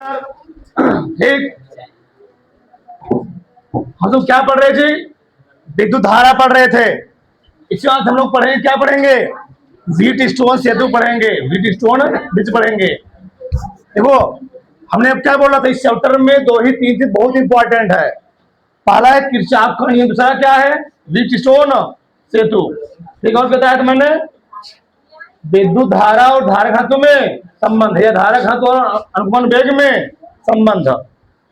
ठीक। हम लोग क्या पढ़ रहे थे? विद्युत धारा पढ़ रहे थे। इसके बाद हम लोग पढ़ेंगे, क्या पढ़ेंगे? व्हीट स्टोन सेतु पढ़ेंगे, व्हीट स्टोन ब्रिज पढ़ेंगे। देखो, हमने अब क्या बोला था, इस चैप्टर में दो ही तीन चीज बहुत इंपॉर्टेंट है। पहला है किरचॉफ का नियम, दूसरा क्या है? व्हीट स्टोन सेतु। ठीक है, और बताया था मैंने विद्युत धारा और धारक धातु में संबंध, या धारक धातु और अनुगमन वेग में संबंध।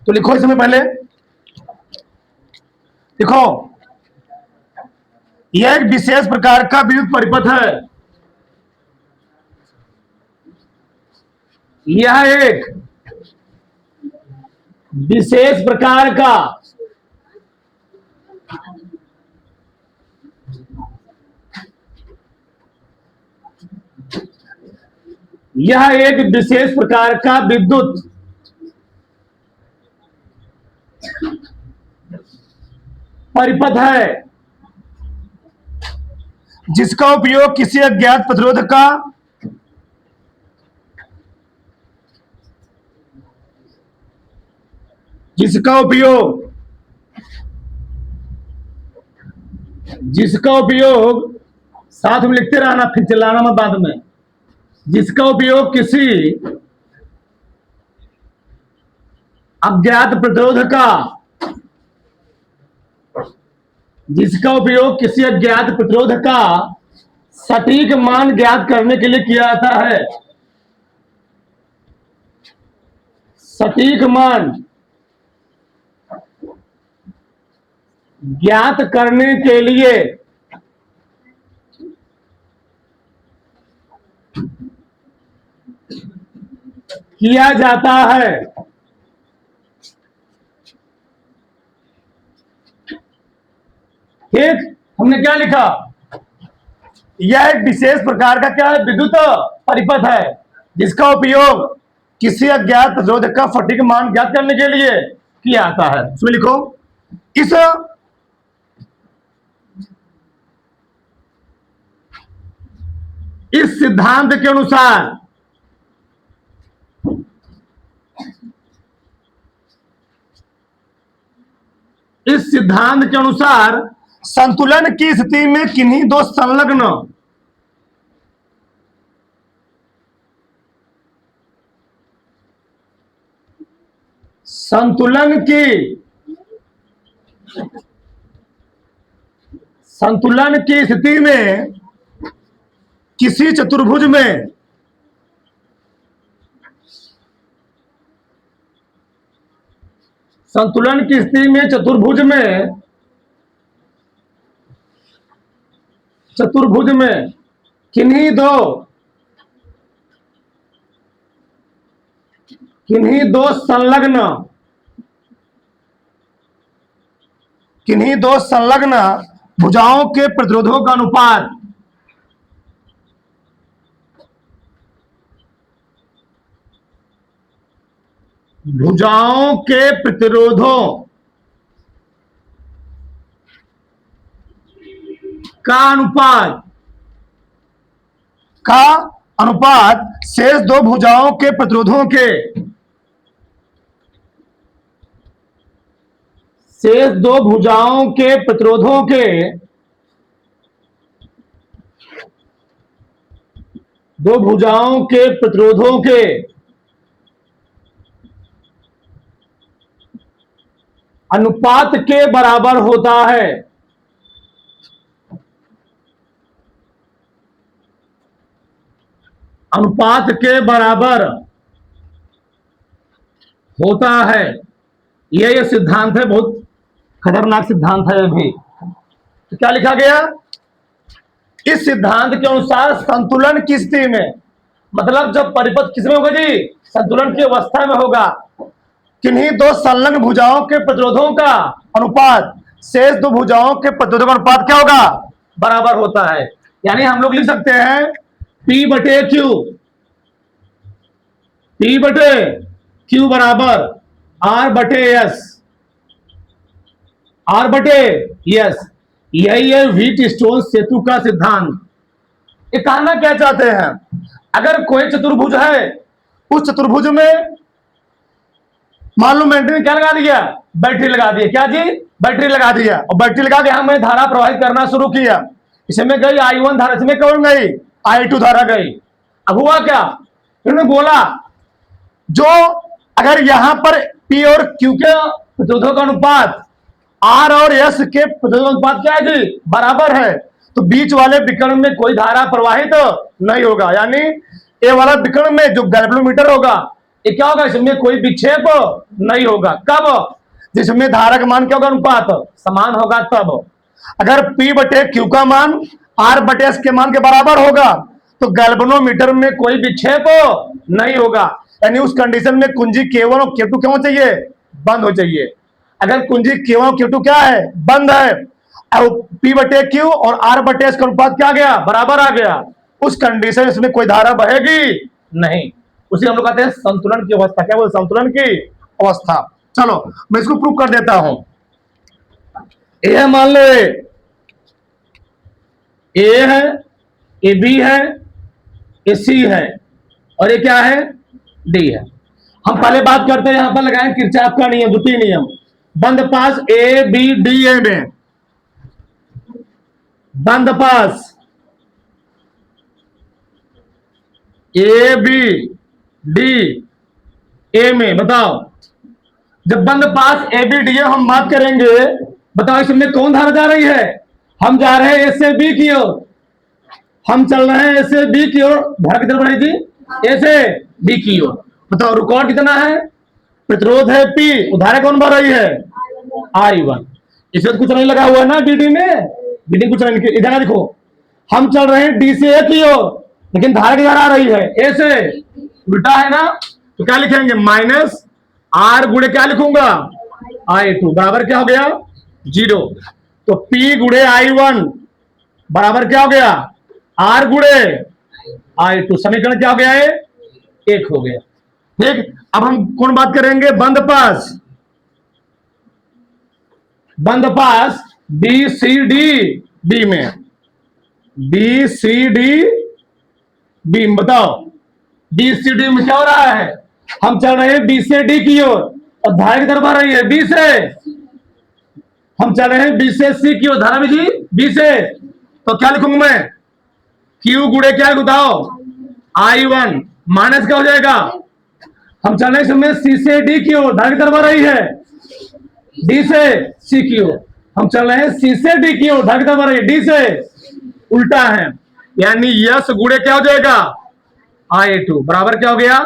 तो लिखो इसमें पहले, देखो यह एक विशेष प्रकार का विद्युत परिपथ है। यह एक विशेष प्रकार का विद्युत परिपथ है जिसका उपयोग किसी अज्ञात प्रतिरोध का जिसका उपयोग साथ में लिखते रहना, फिर चलाना मत बाद में। जिसका उपयोग किसी अज्ञात प्रतिरोध का सटीक मान ज्ञात करने के लिए किया जाता है। सटीक मान ज्ञात करने के लिए किया जाता है। ठीक, हमने क्या लिखा? यह एक विशेष प्रकार का क्या है? विद्युत परिपथ है जिसका उपयोग किसी अज्ञात प्रतिरोध का सटीक मान ज्ञात करने के लिए किया जाता है। इसमें लिखो, इस सिद्धांत के अनुसार संतुलन की स्थिति में किन्हीं दो संलग्न संतुलन की स्थिति में किसी चतुर्भुज में चतुर्भुज में किन्हीं दो संलग्न भुजाओं के प्रतिरोधों का अनुपात का अनुपात शेष दो भुजाओं के प्रतिरोधों के अनुपात के बराबर होता है। अनुपात के बराबर होता है। यह सिद्धांत है, बहुत खतरनाक सिद्धांत है। अभी तो क्या लिखा गया? इस सिद्धांत के अनुसार संतुलन की स्थिति में, मतलब जब परिपथ किसमें होगा जी? संतुलन की अवस्था में होगा। किन्हीं दो संलग्न भुजाओं के प्रतिरोधों का अनुपात शेष दो भुजाओं के प्रतिरोधों का अनुपात क्या होगा? बराबर होता है। यानी हम लोग लिख सकते हैं P बटे Q बराबर R बटे S। यही है व्हीट स्टोन सेतु का सिद्धांत। ये कहना क्या चाहते हैं? अगर कोई चतुर्भुज है, उस चतुर्भुज में मान लो मैंने क्या लगा दिया, बैटरी लगा दिया, क्या जी, बैटरी लगा दिया, और बैटरी लगा के हमें धारा प्रवाहित करना शुरू किया। इसमें गई I1 धारा, इसमें कौन गई, I2 धारा गई। अब हुआ क्या, इन्होंने बोला जो अगर यहां पर P और Q के प्रतिरोधों का अनुपात R और S के प्रतिरोध अनुपात क्या है जी, बराबर है, तो बीच वाले विकर्ण में कोई धारा प्रवाहित नहीं होगा। यानी ए वाला विकर्ण में जो गैल्वेनोमीटर होगा, ये क्या होगा, इसमें कोई विक्षेप नहीं होगा। कब, जिसमें धारा का मान क्या होगा, अनुपात समान होगा तब। अगर P बटे Q का मान R बटे S के मान के बराबर होगा तो गैल्वेनोमीटर में कोई विक्षेप नहीं होगा। यानी उस कंडीशन में कुंजी K1 और K2 क्या होना चाहिए, बंद हो चाहिए। अगर कुंजी K1 और K2 क्या है, बंद है, P बटे Q और R बटे S का अनुपात क्या आ गया, बराबर आ गया, उस कंडीशन इसमें कोई धारा बहेगी नहीं। उसे हम लोग कहते हैं संतुलन की अवस्था। क्या बोलते, संतुलन की अवस्था। चलो मैं इसको प्रूव कर देता हूं। ए है, मान लो ए है, ए बी है, ए सी है, और ये क्या है, डी है। हम पहले बात करते हैं, यहां पर लगाएं किरचॉफ का नियम, द्वितीय नियम, बंद पास ए बी डी ए में, बंद पास ए बी डी ए में। बताओ, जब बंद पास ए बी डी ए हम बात करेंगे, बताओ इसमें कौन धारा जा रही है, हम जा रहे हैं ए से बी की ओर, हम चल रहे हैं ए से बी की ओर, धारा किधर बढ़ेगी, ए से बी की ओर। बताओ रिकॉर्ड कितना है, प्रतिरोध है P, धारा कौन बढ़ रही है, I1। इसमें कुछ नहीं लगा हुआ है ना बीडी में, बीडी कुछ नहीं, इधर देखो, हम चल रहे हैं डी से ए की ओर, लेकिन धारा किधर आ रही है, ए से, उल्टा है ना। तो क्या लिखेंगे, माइनस R गुणे क्या लिखूंगा, I2 बराबर क्या हो गया, 0। तो P गुणे I1 बराबर क्या हो गया, R गुणे I2। समीकरण क्या हो गया है, 1 हो गया। ठीक, अब हम कौन बात करेंगे, बंद पास, बंद पास बी सी डी बी में, बी सी डी बी में। बताओ बी सी डी में क्या हो रहा है, हम चल रहे हैं बी से डी की ओर, और धारा की तरफ आ रही है बी से, हम चल रहे हैं बी से सी की ओर, धारा भी जी बी से। तो क्या लिखूंगा मैं, क्यू गुणे क्या बताओ, I1 माइनस क्या हो जाएगा, हम चल रहे हैं समय सी से डी की ओर, धारा की तरफ आ रही है डी से सी की ओर, हम चल रहे हैं सी से डी की ओर, धारा की तरफ आ रही है डी से, उल्टा है। यानी यस गुणे क्या हो जाएगा, I2 बराबर क्या हो गया,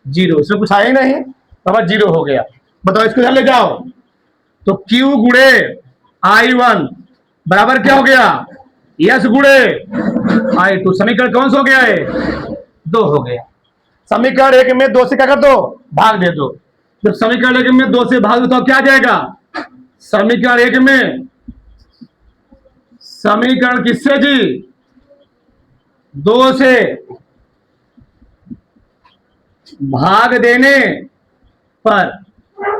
0। इसमें कुछ आया ही नहीं, बराबर 0 हो गया। बताओ इसको इधर ले जाओ, तो Q गुणे I1 बराबर क्या हो गया, यस गुणे I2। समीकरण कौन सा हो गया है, 2 हो गया। समीकरण 1 में 2 से क्या कर दो, भाग दे दो। जब समीकरण 1 में 2 से भाग दो तो क्या आ जाएगा, समीकरण 1 में, समीकरण किससे जी, 2 से भाग देने पर।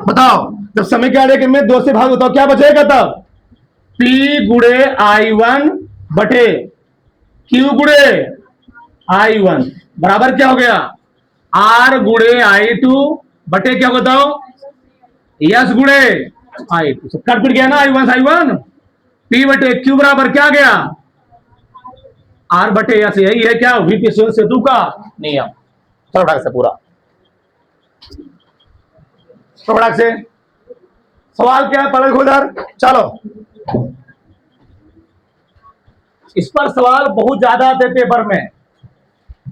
बताओ जब समीकरण 1 में 2 से भाग दो तो क्या बचेगा, तब P गुणे I1 बटे Q गुणे I1 बराबर क्या हो गया, R गुणे I2 बटे क्या बताओ, यस गुणे I2। सब कट पिट गया ना, I1 P बटे Q बराबर क्या गया, R बटे यस। यही है क्या, विकिरण सेतु का नियम। चलो ढंग से पूरा, ढंग से सवाल क्या है, पढ़ो उधर। चलो इस पर सवाल बहुत ज्यादा आते पेपर में।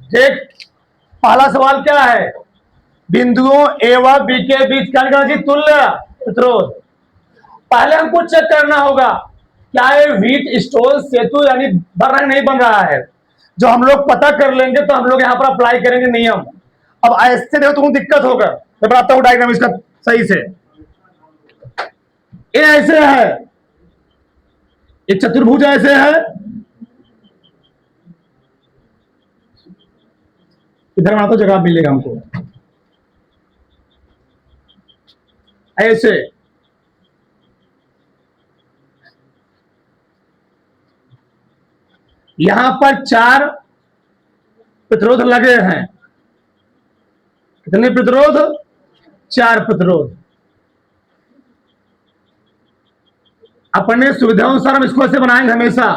ठीक, पहला सवाल क्या है, बिंदुओं ए व बी के बीच क्या करना चाहिए, तुल्य प्रतिरोध। पहले हमको चेक करना होगा क्या ये व्हीट स्टोन सेतु यानी बन रहा है नहीं बन रहा है। जो हम लोग पता कर लेंगे तो हम लोग यहाँ पर अप्लाई करेंगे नियम। अब ऐसे देखो तुमको दिक्कत होगा, मैं बताता हूँ डायग्राम इसका सही से। ये ऐसे है, एक चतुर्भुज ऐसे है, इधर बना तो जगह मिलेगा हमको, ऐसे यहां पर 4 प्रतिरोध लगे हैं। कितने प्रतिरोध, 4 प्रतिरोध। अपने सुविधा अनुसार हम इसको ऐसे बनाएंगे हमेशा,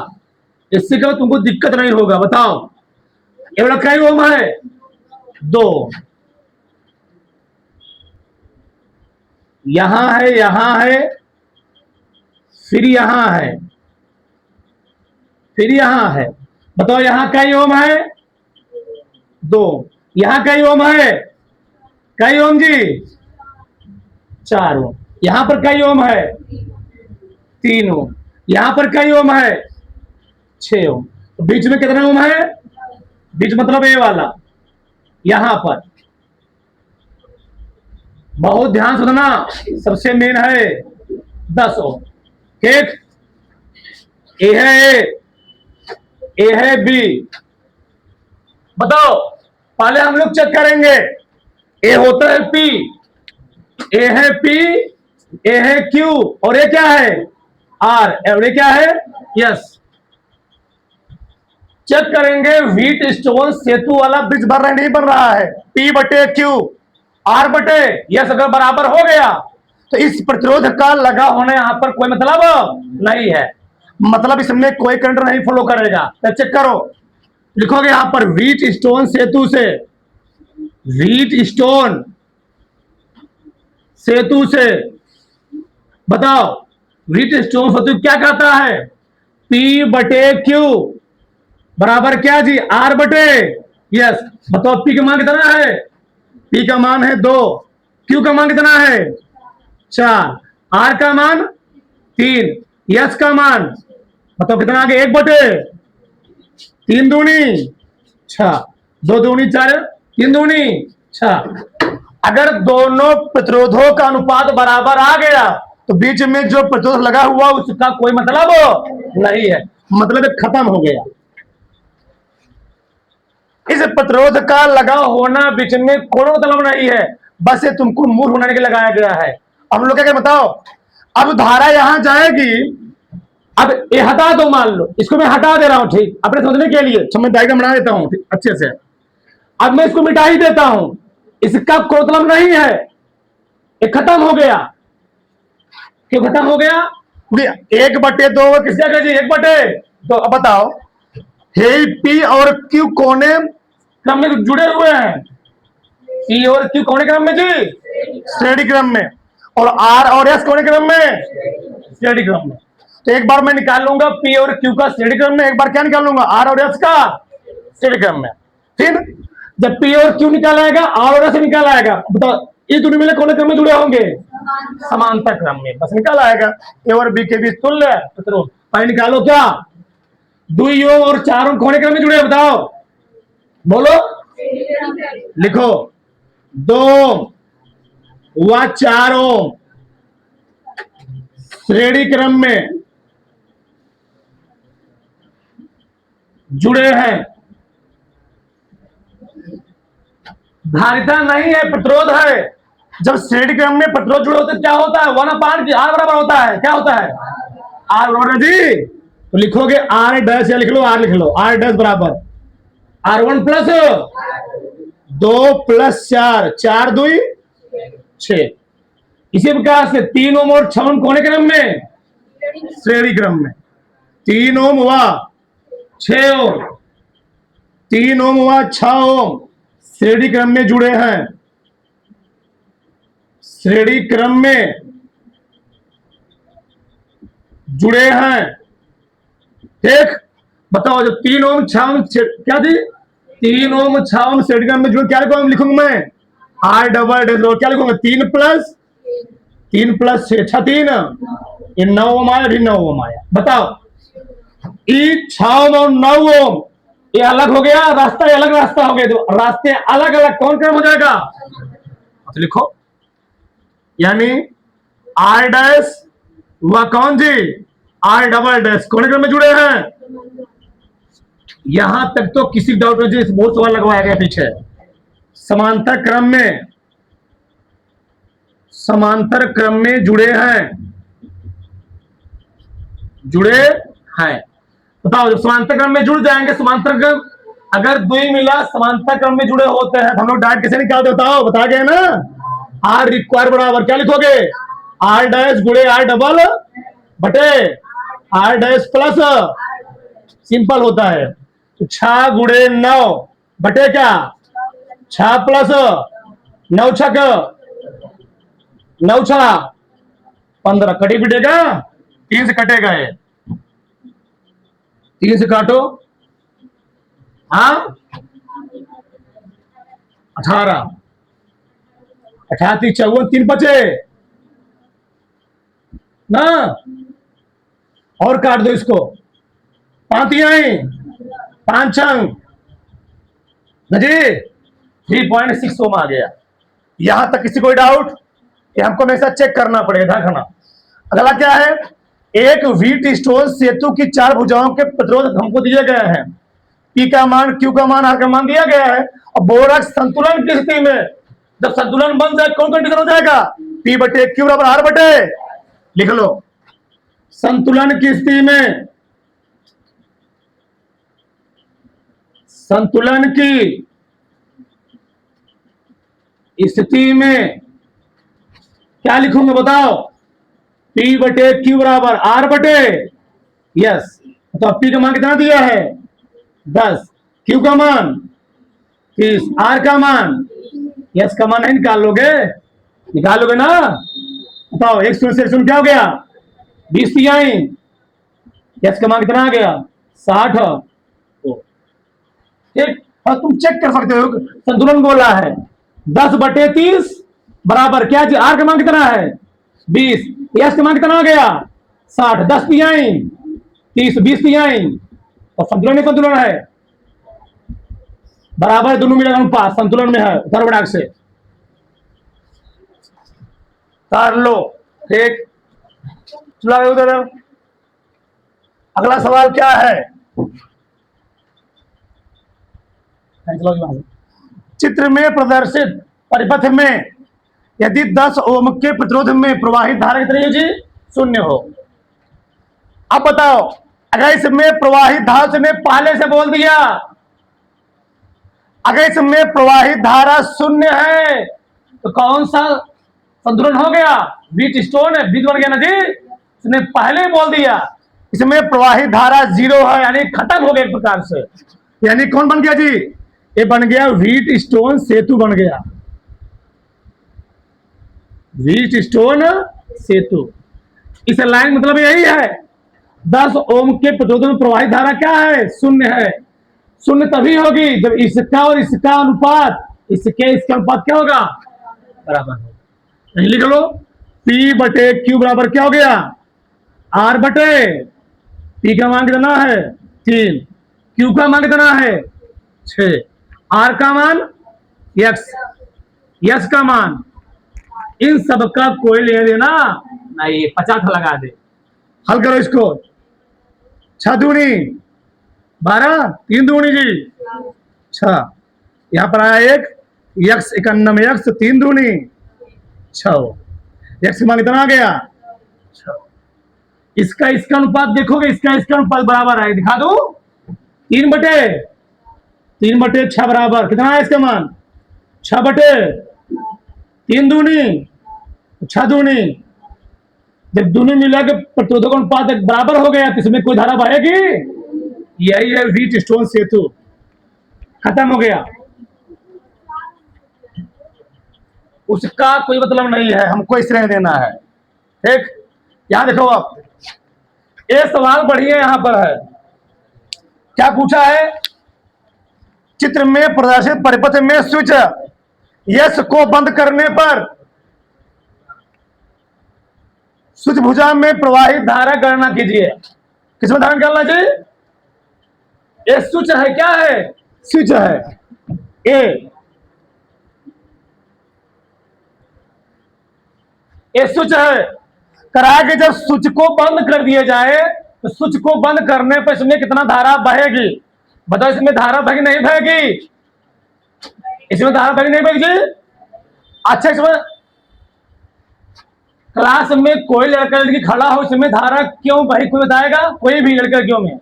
इससे क्या तुमको दिक्कत नहीं होगा। बताओ ये वाला कई ओम है? 2। यहां है, यहां है, फिर यहां है, फिर यहां है। बताओ यहां कई ओम है? 2। यहां कई ओम है? कई ओम जी? 4 ओम। यहां पर कई ओम है? 3 ओम। यहां पर कई ओम है? 6 ओम। तो बीच में कितना ओम है? बीच मतलब ये वाला, यहां पर बहुत ध्यान से सुनना, सबसे मेन है 10 ओम। ठीक, ए है ए है बी। बताओ पहले हम लोग चेक करेंगे, ए होता है पी, ए है पी, ए है क्यू, और ये क्या है? आर, और ये क्या है? यस। चेक करेंगे व्हीट स्टोन सेतु वाला ब्रिज बन रहा नहीं बन रहा है? पी बटे क्यू, आर बटे यस अगर बराबर हो गया तो इस प्रतिरोध का लगा होने यहां पर कोई मतलब नहीं है, मतलब इसमें कोई करंट नहीं फ्लो करेगा। तो चेक करो, लिखोगे यहां पर व्हीट स्टोन सेतु से, व्हीट स्टोन सेतु से। बताओ व्हीट स्टोन सेतु क्या कहता है? पी बटे क्यू बराबर क्या जी? आर बटे यस। बताओ पी का मान कितना है? पी का मान है 2, क्यू का मान कितना है? 4, आर का मान 3, यस का मान बताओ कितना आ गया? 1 बटे 3 दूनी 6, 2 दूनी 4, 3 दूनी 6। अगर दोनों प्रतिरोधों का अनुपात बराबर आ गया तो बीच में जो प्रतिरोध लगा हुआ उसका कोई मतलब नहीं है, मतलब खत्म हो गया। इस प्रतिरोध का लगा होना बीच में कोई मतलब नहीं है, बस ये तुमको मूर्ख बनाने के लगाया गया है। अब लोग क्या बताओ, अब धारा यहां जाएगी, अब ये हटा दो, मान लो इसको मैं हटा दे रहा हूं, ठीक, अपने समझने के लिए मैं डायग्राम बना देता हूं अच्छे से। अब मैं इसको मिटा ही देता हूं, इसका कोई मतलब नहीं है, ये खत्म हो गया। क्यों खत्म हो गया? 1/2 किस जगह जी? 1/2। अब बताओ हे पी और क्यू कोने क्रम में जुड़े हुए हैं, पी और क्यू कोने क्रम में जी? श्रेणी क्रम में। और आर और एस कोने क्रम में? श्रेणी क्रम में। तो एक बार मैं निकाल लूंगा पी और क्यू का श्रेणी क्रम में, एक बार क्या निकाल लूंगा? आर और एस का श्रेणी क्रम में। फिर जब पी और क्यू निकाल आएगा आर और एस निकाल आएगा। बताओ ये दोनों मिले कौन क्रम में जुड़े होंगे? समांतर क्रम में। बस निकाल आएगा ए और बी के बीच तुल्य प्रतिरोध। भाई निकालो क्या? 2 ओम और 4 ओम कौन क्रम में जुड़े? बताओ बोलो, लिखो 2 ओम व 4 ओम श्रेणी क्रम में जुड़े हैं। धारिता नहीं है, प्रतिरोध है। जब श्रेणी क्रम में प्रतिरोध जुड़े होते क्या होता है? 1/r बराबर होता है। क्या होता है? आर बराबर जी। तो लिखोगे आर डैश, या लिख लो आर, लिख लो आर डैश बराबर R1 प्लस 2 प्लस 4, 4 2 6। इसी प्रकार से 3 ओम और 6 ओम कौन क्रम में? श्रेणी क्रम में। 3 ओम व 6 ओम, 3 ओम व 6 ओम श्रेणी क्रम में जुड़े हैं, श्रेणी क्रम में जुड़े हैं। ठीक, बताओ जब 3 ओम 6 ओम क्या थी? 3 ओम 6 ओम श्रेणी क्रम में जुड़े, क्या लिखूंगा मैं? आर डबल डैश, क्या लिखूंगा? 3 प्लस 6 3, ये 9 ओम आया, भी 9 ओम आया। बताओ ये 6 ओम और 9 ओम ये अलग हो गया, रास्ता ये अलग रास्ता हो गया, तो रास्ते अलग अलग कौन क्रम हो जाएगा? तो लिखो यानी आर डैश व कौन जी? आर डबल डैश कौन क्रम में जुड़े हैं। यहां तक तो किसी डाउट में जी बहुत सवाल लगवाया गया पीछे। समांतर क्रम में जुड़े हैं, जुड़े हैं। बताओ जब समांतर क्रम में जुड़ जाएंगे, समांतर क्रम अगर 2 मिला समांतर क्रम में जुड़े होते हैं तो हम लोग डायरेक्ट कैसे निकालते? बताओ, बता गए ना? आर रिक्वायर बराबर क्या लिखोगे, आर डैश गुणे आर डबल बटे आर डैश प्लस, सिंपल होता है। तो 6 गुणे 9 बटे क्या 6 प्लस 9 छक 9 6 15, कटी बिटेगा 3 से कटेगा ये, 3 से काटो, हाँ 18 18 54 3 बचे ना, और काट दो इसको, 5 आई 5 अंक जी 3.6 ओम आ गया। यहां तक किसी कोई डाउट, कि हमको हमेशा चेक करना पड़ेगा, रखना। अगला क्या है, एक व्हीट स्टोन सेतु की 4 भुजाओं के प्रतिरोध हमको दिए गए हैं, पी का मान, क्यू का मान, आर का मान दिया गया है। और बोरा संतुलन की स्थिति में जब संतुलन बन जाए कौन कंडीशन हो जाएगा, पी बटे क्यू बराबर आर बटे, लिख लो संतुलन की स्थिति में, संतुलन की स्थिति में क्या लिखूंगा बताओ, पी बटे क्यू बराबर आर बटे, यस, तो पी का मान कितना दिया है 10, क्यू का मान 30, आर का मान, यस का मान नहीं निकाल लोगे, निकाल लोगे ना, बताओ 1 शून्य से 1 शून्य क्या हो गया 20 आई, यस का मान कितना आ गया 60, ठीक। और तुम चेक कर सकते हो संतुलन बोला है 10 बटे 30 बराबर क्या जी, आर का मान कितना है 20, यस का मान कितना आ गया 60, 10 पी आई 30 20 पी आई, और संतुलन में संतुलन है बराबर, दोनों मिलेगा अनुपात संतुलन में है, उधर बढ़ा से कर लो, ठीक। चला उधर, अगला सवाल क्या है, चित्र में प्रदर्शित परिपथ में यदि 10 ओम के प्रतिरोध में प्रवाहित धारा कितनी जी 0 हो। अब बताओ अगर इसमें प्रवाहित धारा से पहले से बोल दिया, अगर इसमें प्रवाहित धारा 0 है तो कौन सा संतुलन हो गया, व्हीट स्टोन है, बीज बन गया ना जी, इसने पहले ही बोल दिया। इसमें प्रवाहित धारा 0 है यानी खत्म हो गया एक प्रकार से, यानी कौन बन गया जी, ये बन गया व्हीट स्टोन सेतु बन गया, व्हीट स्टोन सेतु। इस लाइन मतलब यही है 10 ओम के प्रतिरोध में प्रवाहित धारा क्या है 0 है, 0 तभी होगी जब इसका और इसका अनुपात, इसका अनुपात क्या होगा बराबर होगा। लिख लो P बटे Q बराबर क्या हो गया R बटे, P का मान कितना है 3, Q का मान कितना है 6, R का मान X का मान, इन सब का कोई लेने देना नहीं, 50 लगा दे, हल करो इसको, 6 दूनी 12, 3 दूनी जी 6, यहां पर आया 1 x 91 x 3 दूनी 6, x मान कितना आ गया 6, इसका अनुपात देखोगे, इसका अनुपात बराबर है, दिखा दो 3 बटे 6 बराबर कितना है इसका मान 6 बटे 3 दूनी 6 दूनी, जब दोनों मिला के प्रतिरोधक अनुपात बराबर हो गया तो इसमें कोई धारा बहेगी, यही है व्हीट स्टोन सेतु, खत्म हो गया, उसका कोई मतलब नहीं है, हमको इस तरह देना है, ठीक। यहां देखो आप, ये सवाल बढ़िया यहां पर है, क्या पूछा है, चित्र में प्रदर्शित परिपथ में स्विच यस को बंद करने पर स्विच भुजा में प्रवाहित धारा गणना कीजिए, किसमें धारा निकालना चाहिए, ये स्विच है, क्या है स्विच है ये स्विच है, करा के जब स्विच को बंद कर दिया जाए तो स्विच को बंद करने पर इसमें कितना धारा बहेगी, बताओ इसमें धारा बहेगी नहीं बहेगी, इसमें धारा बहेगी नहीं बहेगी। अच्छा इसमें क्लास में कोई लड़का लड़की खड़ा हो, इसमें धारा क्यों बही कोई बताएगा, कोई भी लड़का क्यों में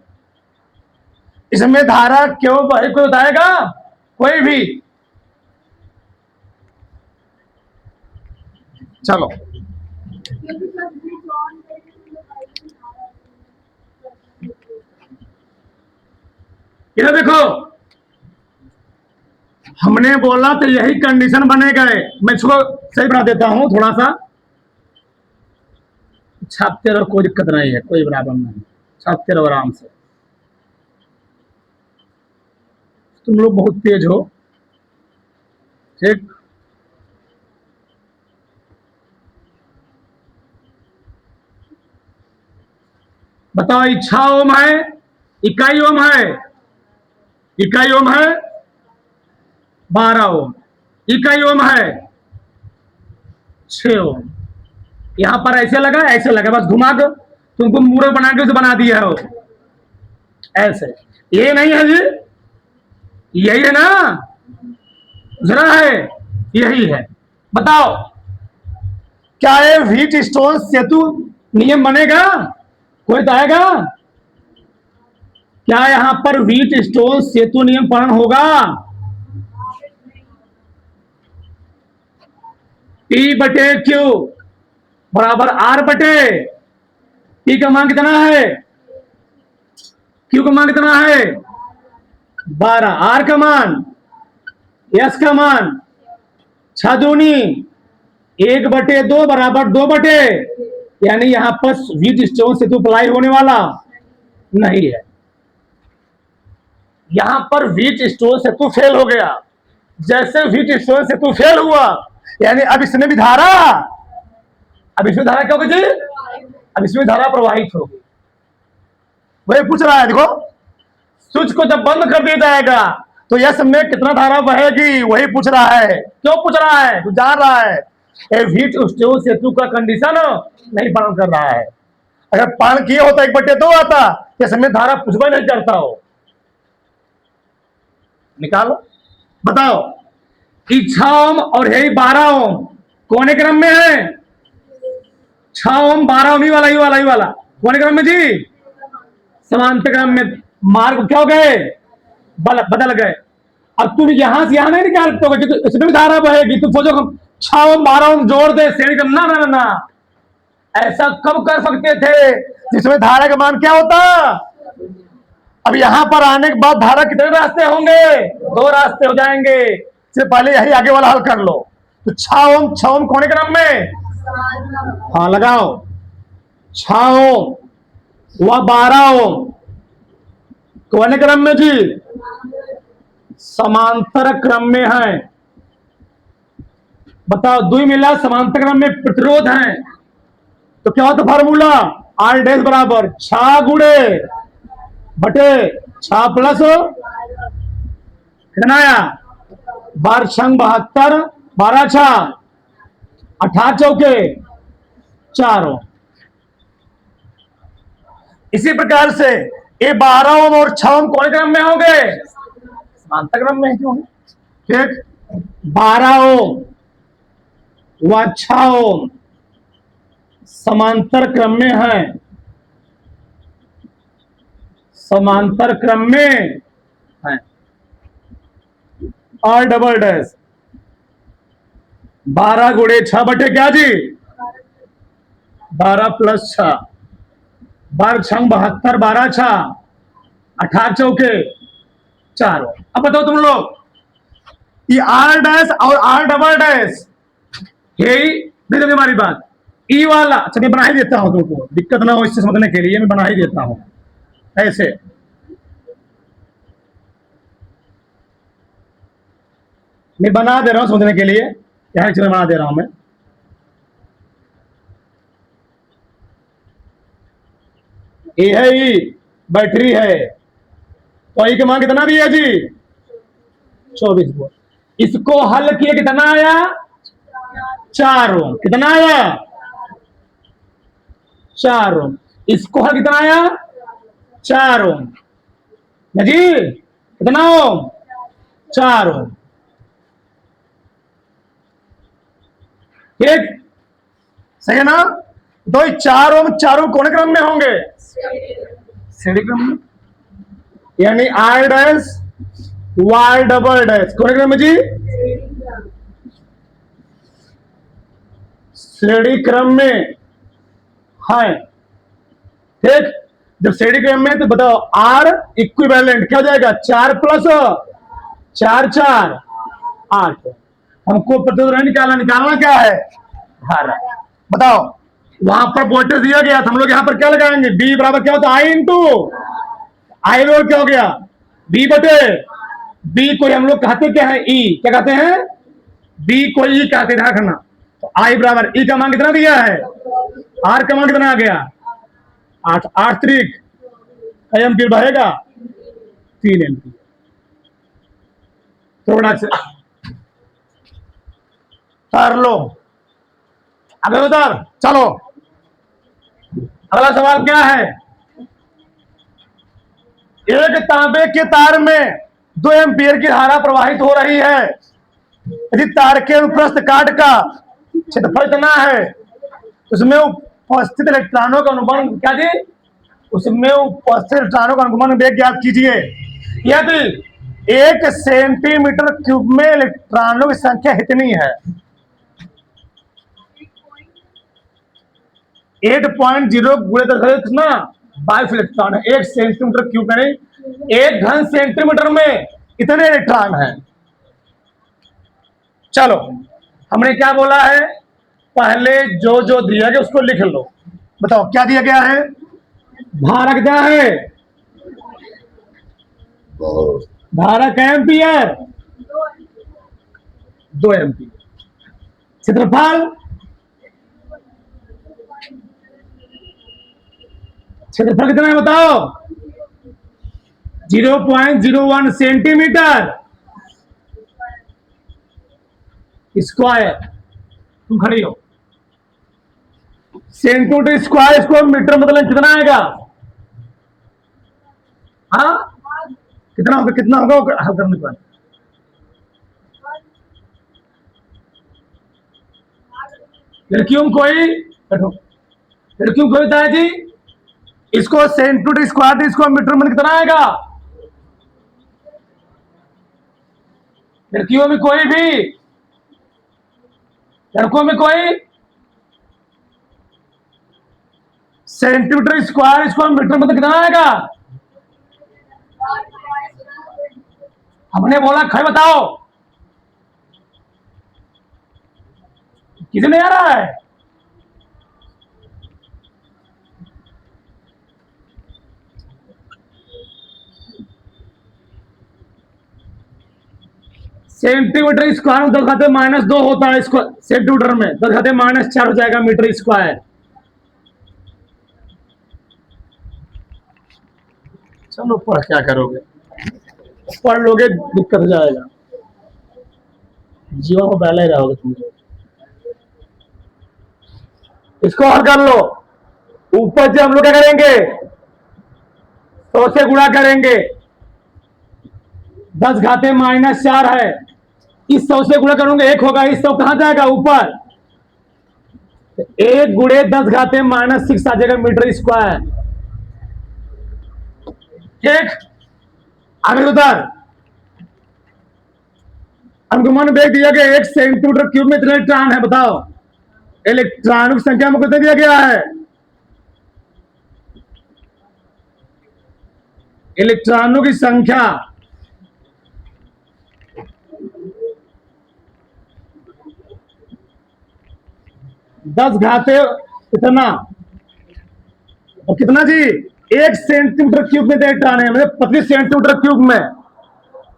इसमें धारा क्यों बही कोई बताएगा, कोई भी, चलो इधर देखो, हमने बोला तो यही कंडीशन बनेगा। मैं इसको सही बना देता हूं थोड़ा सा, छापते रहो, कोई दिक्कत नहीं है, कोई प्रॉब्लम नहीं, छापते रहो आराम से। तुम लोग बहुत तेज हो, ठीक। बताओ, इच्छा ओम है, इकाई ओम है, इकाई ओम है 12 ओम, इकाई ओम है 6 ओम। यहां पर ऐसे लगा, ऐसे लगा, बस घुमा दो, तुमको मूर्ख बना के उसे बना दिया हो ऐसे। ये नहीं है जी, यही है ना, जरा है, यही है। बताओ, क्या ये व्हीट स्टोन सेतु नियम बनेगा? कोई तो आएगा? क्या यहां पर व्हीट स्टोन सेतु नियम पालन होगा? P/Q बराबर R/, P का मान कितना है, Q का मान कितना है 12, R का मान, S का मान 6 दूनी 1/2 बराबर 2/, यानी यहां पर व्हीट स्टोन सेतु अप्लाई होने वाला नहीं है। यहां पर व्हीट स्टोन सेतु फेल हो गया। जैसे व्हीट स्टोन सेतु फेल हुआ, यानी अब इसमें भी धारा, अब इसमें धारा क्या होगी जी, अब इसमें धारा प्रवाहित होगी। वही पूछ रहा है, देखो स्विच को जब बंद कर दिया जाएगा तो यस में कितना धारा बहेगी, वही पूछ रहा है। क्यों पूछ रहा है, तू जान रहा है व्हीट स्टोन सेतु का कंडीशन नहीं पालन कर रहा है। अगर पालन किए होता 1/2 आता, इस समय धारा कुछ भी नहीं करता हो। निकालो, बताओ, 6 ओम और है 12 ओम कौन क्रम में है? 6 ओम 12 ओम, ही वाला ही वाला ही वाला कौन क्रम में जी? समांतर क्रम में। मार्ग क्या हो गए, बदल गए। अब तुम यहां से यहां नहीं निकाल सकते, तो इसमें भी धारा बहेगी। तुम सोचो 6 ओम 12 ओम जोड़ दे श्रेणी क्रम, ना ना ना ना, ऐसा कब कर सकते थे जिसमें धारा का मान क्या होता? अब यहां पर आने के बाद धारा कितने रास्ते होंगे? 2 रास्ते हो जाएंगे। इससे पहले यही आगे वाला हल कर लो। तो 6 ओम कौन क्रम में? हाँ लगाओ, 6 ओम व 12 ओम कौन क्रम में जी? समांतर क्रम में है। बताओ, 2 मिला समांतर क्रम में प्रतिरोध है, तो क्या होता फार्मूला? R डैश बराबर 6 गुणे बटे 6 प्लस कितना आया 12 छंग 72, 12 6 18 चौके 4 ओम। इसी प्रकार से ये 12 ओम और 6 ओम कौन क्रम में होंगे? समांतर क्रम में क्यों? ठीक, 12 ओम व 6 ओम समांतर क्रम में है, समांतर क्रम में है। R डबल डैश 12 गुणे 6 बटे क्या जी? 12 प्लस 6, 12 छंग 72, 12 6 18 चौके 4 ओम। अब बताओ तुम लोग, ये R डैश और R डबल डैश यही देखो हमारी बात। ई वाला, अच्छा मैं बना ही देता हूं, तुमको दिक्कत ना हो इससे समझने के लिए मैं बना ही देता हूं ऐसे। मैं बना दे रहा हूं समझने के लिए, यहां चीजें बना दे रहा हूं मैं। ये है ई, बैटरी है, तो ई का मान कितना भी है जी? 24 वोल्ट। इसको हल किए कितना आया? 4 ओम। कितना आया? 4 ओम। इसको हल कितना आया? 4 ओम जी। कितना ओम? 4 ओम। ठीक, सही है ना? तो 4 ओम, 4 ओम कौन क्रम में होंगे? श्रेणी क्रम में, यानी R dash Y double dash कौन क्रम में जी? श्रेणी क्रम में है, ठीक। जब श्रेणी क्रम में तो बताओ आर इक्विवेलेंट क्या हो जाएगा, 4 प्लस 4 4 8। हमको प्रतिरोध निकालना क्या है, धारा। बताओ वहां पर वोल्टेज दिया गया था, हम लोग यहां पर क्या लगाएंगे, बी बराबर क्या होता है, आई इंटू आई लोड क्या हो गया, बी बटे बी को हम लोग कहते क्या है, ई क्या कहते हैं, बी को ई कहते ध्यान रखना। तो आई बराबर ई का मान कितना दिया है, आर का मान कितना आ गया 8, 8 त्रिक एम्पीयर बहेगा 3 एम्पीयर। थोड़ा सा कर लो अगर उधर। चलो अगला सवाल क्या है, एक तांबे के तार में 2 एम्पीयर की धारा प्रवाहित हो रही है, यदि तार के अनुप्रस्थ काट का क्षेत्रफल इतना है, उसमें उपस्थित इलेक्ट्रॉनों का अनुमान क्या जी, उसमें उपस्थित इलेक्ट्रॉनों का अनुमान वेग ज्ञात कीजिए। यदि 1 सेंटीमीटर क्यूब में इलेक्ट्रॉनों की संख्या इतनी है, 8.0 गुणे 10 कितना 22 इलेक्ट्रॉन है। 1 सेंटीमीटर क्यूब में नहीं, 1 घन सेंटीमीटर में इतने इलेक्ट्रॉन है। चलो हमने क्या बोला है, पहले जो जो दिया गया उसको लिख लो। बताओ क्या दिया गया है, धारक क्या है, धारक एम्पियर 2 एम्पियर, क्षेत्रफल क्षेत्रफल कितना है बताओ, 0.01 सेंटीमीटर स्क्वायर। तुम खड़ी हो, सेंटीमीटर स्क्वायर इसको मीटर मतलब कितना आएगा, हाँ कितना होगा, कितना होगा हल करने पर, लड़कियों कोई बैठो, लड़कियों कोई बताया जी, इसको सेंटीमीटर स्क्वायर इसको मीटर में कितना आएगा, लड़कियों में कोई भी, लड़कों में कोई, सेंटीमीटर स्क्वायर इसको मीटर में कितना आएगा, हमने बोला खै बताओ, कितने आ रहा है, सेंटीमीटर स्क्वायर में 10⁻² होता है, इसको सेंटीमीटर में 10⁻4 हो जाएगा मीटर स्क्वायर। चलो पढ़ क्या करोगे, पढ़ लोगे दिक्कत हो जाएगा, जीवन को पहले ही रहोगे तुम लोग। इसको हल कर लो, ऊपर से हम लोग क्या करेंगे 100 से गुणा करेंगे, 10⁻⁻4 है, इस 100 से गुणा करूंगा 1 होगा, इस 100 कहां जाएगा ऊपर, 1 गुणे 10⁻6 आ जाएगा मीटर स्क्वायर, ठीक। आगे उधर अनुमान वेग दिया गया 1 सेंटीमीटर क्यूब में इतने इलेक्ट्रॉन है, बताओ इलेक्ट्रॉनों की संख्या में कितना दिया गया है, इलेक्ट्रॉनों की संख्या 10 घाते कितना और कितना जी, 1 सेंटीमीटर क्यूब में इलेक्ट्रॉन है, मतलब प्रति सेंटीमीटर क्यूब में,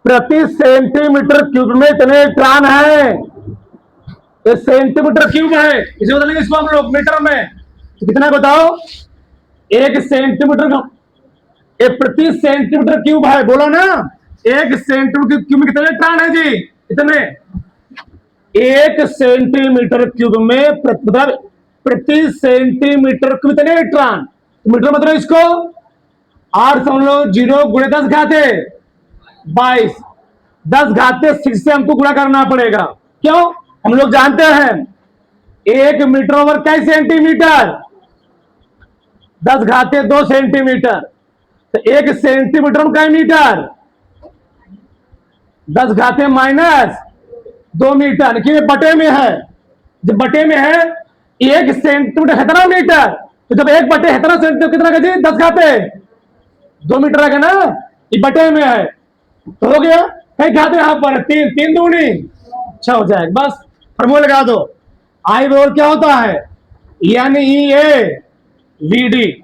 प्रति सेंटीमीटर क्यूब में इतने इलेक्ट्रॉन है, ये सेंटीमीटर क्यूब है, इसे बदलेंगे इसको हम लोग मीटर में, तो कितना बताओ 1 सेंटीमीटर, ये प्रति सेंटीमीटर क्यूब है, बोलो ना 1 सेंटीमीटर क्यूब में कितने इलेक्ट्रॉन है जी, इतने 1 सेंटीमीटर क्यूब में प्रति सेंटीमीटर क्यूब कितने इलेक्ट्रॉन, मीटर मतलब इसको 8.0 गुणे 10 घाते 22, 10 घाते 6 से हमको गुणा करना पड़ेगा, क्यों, हम लोग जानते हैं 1 मीटर ओवर कई सेंटीमीटर, 10 घाते 2 सेंटीमीटर, तो 1 सेंटीमीटर में कई मीटर, 10 घाते -2 मीटर, कि बटे में है, जब बटे में है एक सेंटीमीटर है ना मीटर, तो जब एक बटे है ना सेंटीमीटर कितना का जी 10 घाते 2 मीटर है ना, ये बटे में है तो हो गया। कई घाते यहाँ पर तीन, तीन दूनी 6 हो जाएगा। बस फॉर्मूला लगा दो। आई बराबर क्या होता है N E A V D.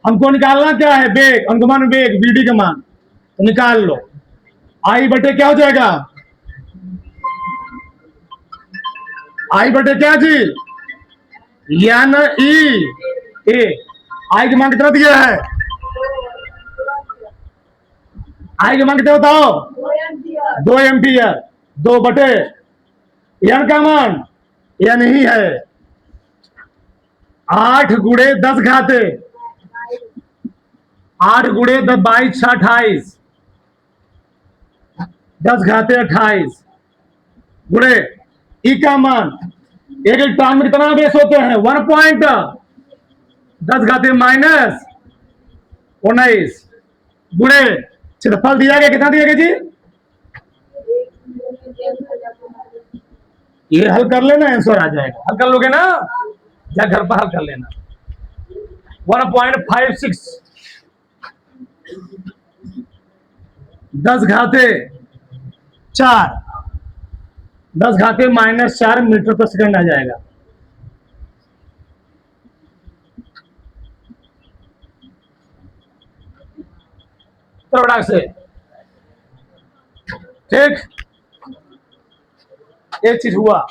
हमको निकालना क्या है वेग, अनुमान वेग वी डी का मान, तो निकाल लो। आई बटे क्या हो जाएगा, आई बटे क्या जी एन ई ए। आई का मान कितना दिया है, आई का मान कितना बताओ 2 एम्पियर, 2 बटे एन का मान एन ही है 8 गुणे 10 घाते 8 गुणे 10 22 28 10 घाते 28 गुणे ई का मान एक इलेक्ट्रॉन में कितना बेस होते हैं 1.10 घाते माइनस 19 गुणे क्षेत्रफल दिया गया कितना दिया गया जी, ये हल कर लेना आंसर आ जाएगा। हल कर लोगे ना, या घर पर हल कर लेना। 1.56 10 घाते 4 10 घाते माइनस 4 मीटर पर सेकंड आ जाएगा। थोड़ा से ठीक एक चीज हुआ।